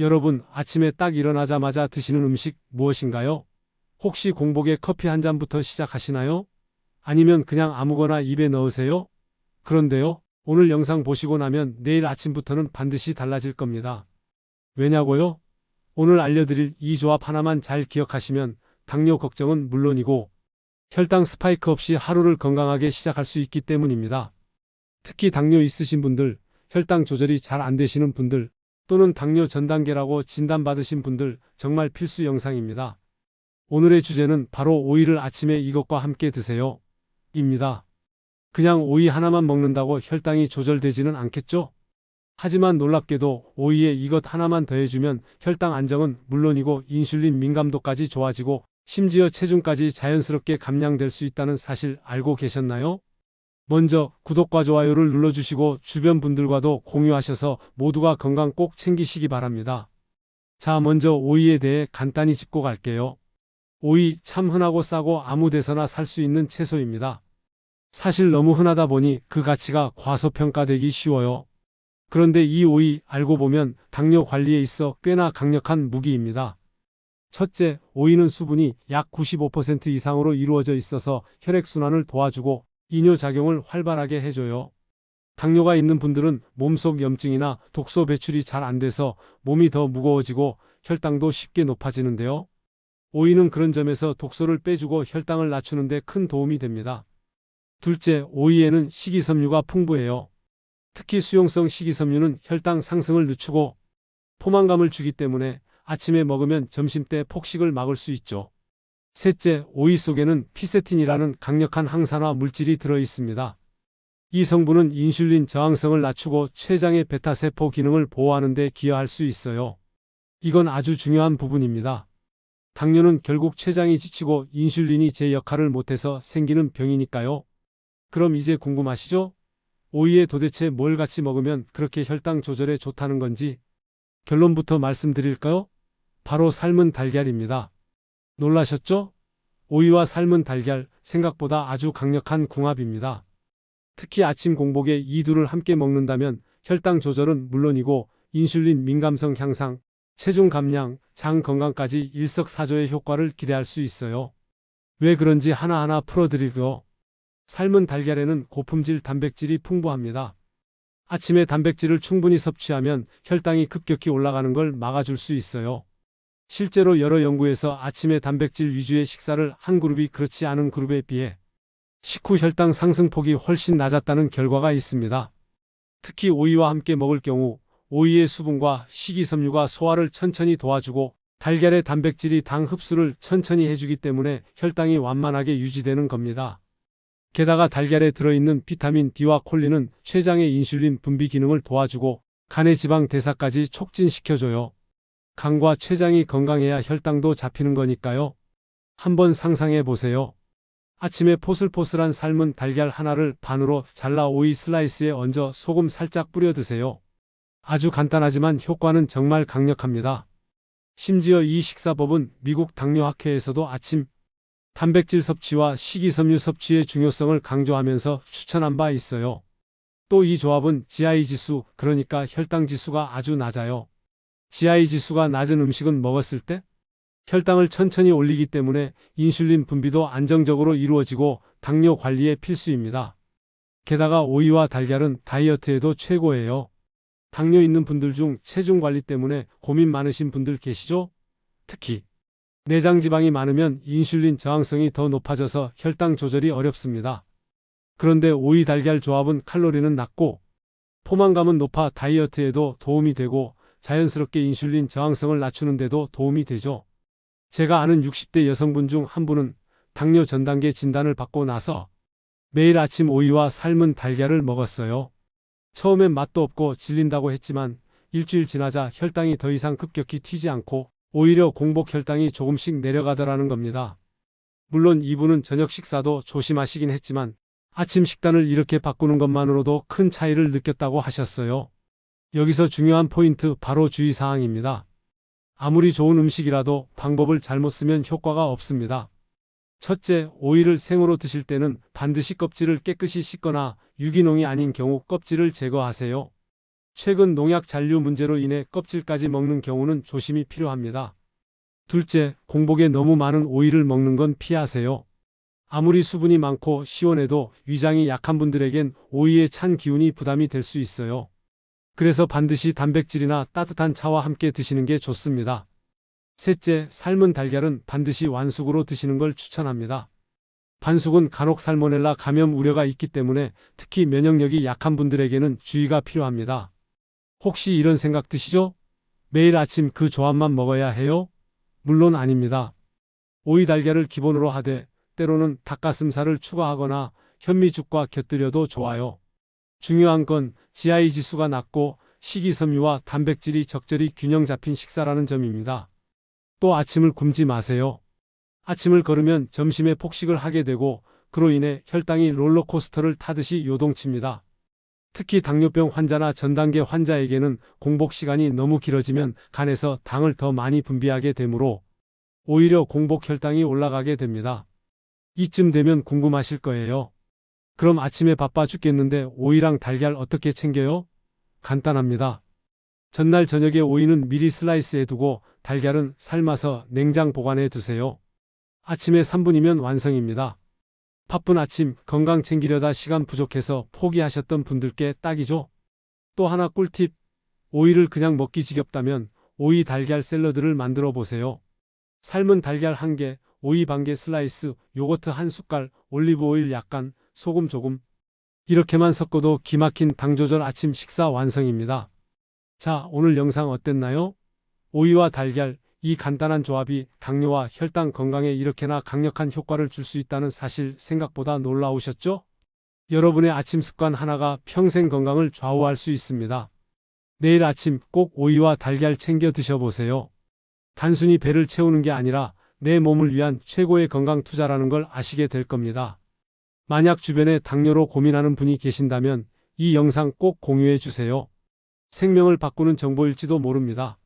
여러분, 아침에 딱 일어나자마자 드시는 음식 무엇인가요? 혹시 공복에 커피 한 잔부터 시작하시나요? 아니면 그냥 아무거나 입에 넣으세요? 그런데요, 오늘 영상 보시고 나면 내일 아침부터는 반드시 달라질 겁니다. 왜냐고요? 오늘 알려드릴 이 조합 하나만 잘 기억하시면 당뇨 걱정은 물론이고 혈당 스파이크 없이 하루를 건강하게 시작할 수 있기 때문입니다. 특히 당뇨 있으신 분들, 혈당 조절이 잘 안 되시는 분들, 또는 당뇨 전 단계라고 진단받으신 분들 정말 필수 영상입니다. 오늘의 주제는 바로 오이를 아침에 이것과 함께 드세요 입니다. 그냥 오이 하나만 먹는다고 혈당이 조절되지는 않겠죠? 하지만 놀랍게도 오이에 이것 하나만 더해주면 혈당 안정은 물론이고 인슐린 민감도까지 좋아지고 심지어 체중까지 자연스럽게 감량될 수 있다는 사실 알고 계셨나요? 먼저 구독과 좋아요를 눌러주시고 주변 분들과도 공유하셔서 모두가 건강 꼭 챙기시기 바랍니다. 자, 먼저 오이에 대해 간단히 짚고 갈게요. 오이 참 흔하고 싸고 아무 데서나 살 수 있는 채소입니다. 사실 너무 흔하다 보니 그 가치가 과소평가되기 쉬워요. 그런데 이 오이 알고 보면 당뇨 관리에 있어 꽤나 강력한 무기입니다. 첫째, 오이는 수분이 약 95% 이상으로 이루어져 있어서 혈액순환을 도와주고 이뇨작용을 활발하게 해줘요. 당뇨가 있는 분들은 몸속 염증이나 독소 배출이 잘 안 돼서 몸이 더 무거워지고 혈당도 쉽게 높아지는데요. 오이는 그런 점에서 독소를 빼주고 혈당을 낮추는 데 큰 도움이 됩니다. 둘째, 오이에는 식이섬유가 풍부해요. 특히 수용성 식이섬유는 혈당 상승을 늦추고 포만감을 주기 때문에 아침에 먹으면 점심때 폭식을 막을 수 있죠. 셋째, 오이 속에는 피세틴이라는 강력한 항산화 물질이 들어 있습니다. 이 성분은 인슐린 저항성을 낮추고 췌장의 베타세포 기능을 보호하는 데 기여할 수 있어요. 이건 아주 중요한 부분입니다. 당뇨는 결국 췌장이 지치고 인슐린이 제 역할을 못해서 생기는 병이니까요. 그럼 이제 궁금하시죠? 오이에 도대체 뭘 같이 먹으면 그렇게 혈당 조절에 좋다는 건지 결론부터 말씀드릴까요? 바로 삶은 달걀입니다. 놀라셨죠? 오이와 삶은 달걀, 생각보다 아주 강력한 궁합입니다. 특히 아침 공복에 이 둘을 함께 먹는다면 혈당 조절은 물론이고 인슐린 민감성 향상, 체중 감량, 장 건강까지 일석사조의 효과를 기대할 수 있어요. 왜 그런지 하나하나 풀어드리고요. 삶은 달걀에는 고품질 단백질이 풍부합니다. 아침에 단백질을 충분히 섭취하면 혈당이 급격히 올라가는 걸 막아줄 수 있어요. 실제로 여러 연구에서 아침에 단백질 위주의 식사를 한 그룹이 그렇지 않은 그룹에 비해 식후 혈당 상승폭이 훨씬 낮았다는 결과가 있습니다. 특히 오이와 함께 먹을 경우 오이의 수분과 식이섬유가 소화를 천천히 도와주고 달걀의 단백질이 당 흡수를 천천히 해주기 때문에 혈당이 완만하게 유지되는 겁니다. 게다가 달걀에 들어있는 비타민 D와 콜린은 췌장의 인슐린 분비 기능을 도와주고 간의 지방 대사까지 촉진시켜줘요. 간과 췌장이 건강해야 혈당도 잡히는 거니까요. 한번 상상해 보세요. 아침에 포슬포슬한 삶은 달걀 하나를 반으로 잘라 오이 슬라이스에 얹어 소금 살짝 뿌려 드세요. 아주 간단하지만 효과는 정말 강력합니다. 심지어 이 식사법은 미국 당뇨학회에서도 아침 단백질 섭취와 식이섬유 섭취의 중요성을 강조하면서 추천한 바 있어요. 또 이 조합은 GI 지수, 그러니까 혈당 지수가 아주 낮아요. GI 지수가 낮은 음식은 먹었을 때 혈당을 천천히 올리기 때문에 인슐린 분비도 안정적으로 이루어지고 당뇨 관리에 필수입니다. 게다가 오이와 달걀은 다이어트에도 최고예요. 당뇨 있는 분들 중 체중 관리 때문에 고민 많으신 분들 계시죠? 특히 내장 지방이 많으면 인슐린 저항성이 더 높아져서 혈당 조절이 어렵습니다. 그런데 오이 달걀 조합은 칼로리는 낮고 포만감은 높아 다이어트에도 도움이 되고 자연스럽게 인슐린 저항성을 낮추는 데도 도움이 되죠. 제가 아는 60대 여성분 중 한 분은 당뇨 전 단계 진단을 받고 나서 매일 아침 오이와 삶은 달걀을 먹었어요. 처음엔 맛도 없고 질린다고 했지만 일주일 지나자 혈당이 더 이상 급격히 튀지 않고 오히려 공복 혈당이 조금씩 내려가더라는 겁니다. 물론 이분은 저녁 식사도 조심하시긴 했지만 아침 식단을 이렇게 바꾸는 것만으로도 큰 차이를 느꼈다고 하셨어요. 여기서 중요한 포인트 바로 주의사항입니다. 아무리 좋은 음식이라도 방법을 잘못 쓰면 효과가 없습니다. 첫째, 오이를 생으로 드실 때는 반드시 껍질을 깨끗이 씻거나 유기농이 아닌 경우 껍질을 제거하세요. 최근 농약 잔류 문제로 인해 껍질까지 먹는 경우는 조심이 필요합니다. 둘째, 공복에 너무 많은 오이를 먹는 건 피하세요. 아무리 수분이 많고 시원해도 위장이 약한 분들에겐 오이의 찬 기운이 부담이 될 수 있어요. 그래서 반드시 단백질이나 따뜻한 차와 함께 드시는 게 좋습니다. 셋째, 삶은 달걀은 반드시 완숙으로 드시는 걸 추천합니다. 반숙은 간혹 살모넬라 감염 우려가 있기 때문에 특히 면역력이 약한 분들에게는 주의가 필요합니다. 혹시 이런 생각 드시죠? 매일 아침 그 조합만 먹어야 해요? 물론 아닙니다. 오이 달걀을 기본으로 하되 때로는 닭가슴살을 추가하거나 현미죽과 곁들여도 좋아요. 중요한 건 GI 지수가 낮고 식이섬유와 단백질이 적절히 균형 잡힌 식사라는 점입니다. 또 아침을 굶지 마세요. 아침을 거르면 점심에 폭식을 하게 되고 그로 인해 혈당이 롤러코스터를 타듯이 요동칩니다. 특히 당뇨병 환자나 전단계 환자에게는 공복 시간이 너무 길어지면 간에서 당을 더 많이 분비하게 되므로 오히려 공복 혈당이 올라가게 됩니다. 이쯤 되면 궁금하실 거예요. 그럼 아침에 바빠 죽겠는데 오이랑 달걀 어떻게 챙겨요? 간단합니다. 전날 저녁에 오이는 미리 슬라이스해 두고 달걀은 삶아서 냉장 보관해 두세요. 아침에 3분이면 완성입니다. 바쁜 아침 건강 챙기려다 시간 부족해서 포기하셨던 분들께 딱이죠. 또 하나 꿀팁, 오이를 그냥 먹기 지겹다면 오이 달걀 샐러드를 만들어 보세요. 삶은 달걀 1개, 오이 반개 슬라이스, 요거트 1숟갈, 올리브 오일 약간, 소금 조금. 이렇게만 섞어도 기막힌 당 조절 아침 식사 완성입니다. 자, 오늘 영상 어땠나요? 오이와 달걀, 이 간단한 조합이 당뇨와 혈당 건강에 이렇게나 강력한 효과를 줄 수 있다는 사실 생각보다 놀라우셨죠? 여러분의 아침 습관 하나가 평생 건강을 좌우할 수 있습니다. 내일 아침 꼭 오이와 달걀 챙겨 드셔보세요. 단순히 배를 채우는 게 아니라 내 몸을 위한 최고의 건강 투자라는 걸 아시게 될 겁니다. 만약 주변에 당뇨로 고민하는 분이 계신다면 이 영상 꼭 공유해 주세요. 생명을 바꾸는 정보일지도 모릅니다.